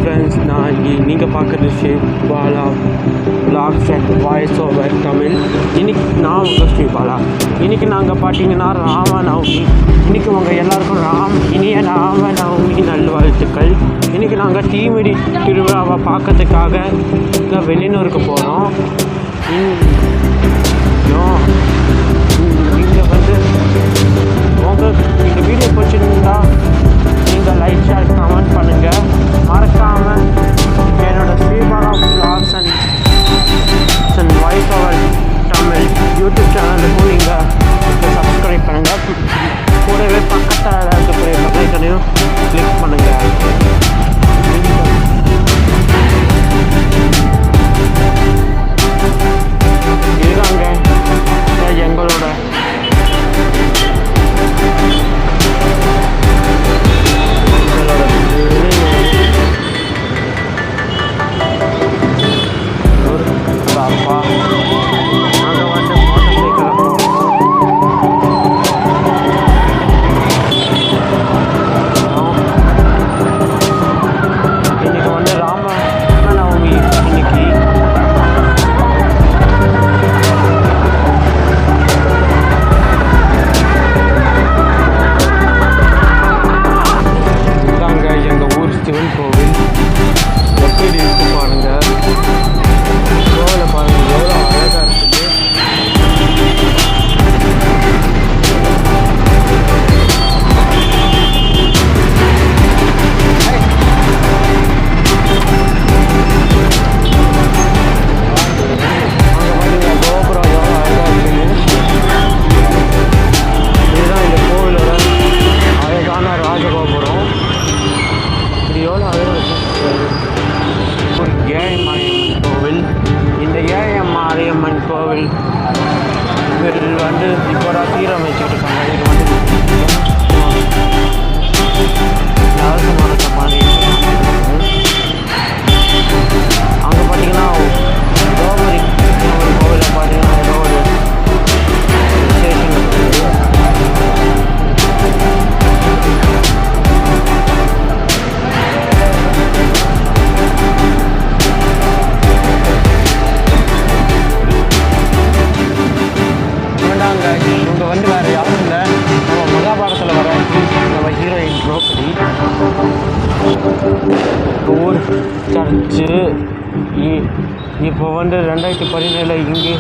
Friends, நான் நீங்கள் பார்க்குறது shape Bala vlogs and voice over Tamil. இன்றைக்கி நான் உங்கள் ஸ்ரீ பாலா. இன்றைக்கி நாங்கள் பார்த்தீங்கன்னா ராமநவமி. இன்றைக்கி உங்கள் எல்லாருக்கும் இனிய ராமநவமி நல்வாழ்த்துக்கள். இன்றைக்கி நாங்கள் தீமிதி திருவிழாவை பார்க்கறதுக்காக வெளியூருக்கு போகிறோம். நீங்கள் வந்து உங்களுக்கு இந்த வீடியோ பிடிச்சிருந்தா நீங்கள் லைக் ஷேர் கமெண்ட் பண்ணுங்கள். மறக்காமல் என்னோடய Sribala vlogs and voice over Tamil YouTube சேனலுக்கும் நீங்கள் சப்ஸ்கிரைப் பண்ணுங்கள். கூடவே பக்கத்தில் இருக்கக்கூடிய பெல்லைக்கனையும் கிளிக் பண்ணுங்கள். இதுதாங்க எங்களோட அப்பா நாங்கள் வந்து மோட்டர் சைக்கிளில் இன்னைக்கு வந்து ராமநவமி. இன்னைக்கு இதாங்க எங்கள் ஊர் சிவன் கோவில். எப்படி இருக்கு பாருங்க. கோவிலை பாருங்க எவ்வளோ அழகாக இருக்குது. அங்கே பாருங்க கோபுரம் எவ்வளோ அழகாக இருக்குது. இதுதான் இந்த கோவிலோட அழகான ராஜகோபுரம். இது எவ்வளோ அழகாக இருக்குது. ஒரு ஏழைமாரியம்மன் கோவில். இந்த ஏழைமாரியம்மன் கோவில் வந்து இப்போ சீரமைச்சுட்டு இருக்காங்க. இது வந்து அரசு மாதிரி அங்கே பார்த்தீங்கன்னா கோபுரி கோவிலில் பார்த்தீங்கன்னா ஏதோ ஒரு விசேஷம் இருக்குது. இவங்க வந்து வேறு யாரும் இல்லை, நம்ம மகாபாரதத்தில் வர நம்ம ஹீரோயின் திரௌபதி. ஊர் சர்ச்சு இப்போ வந்து 2017 இங்கே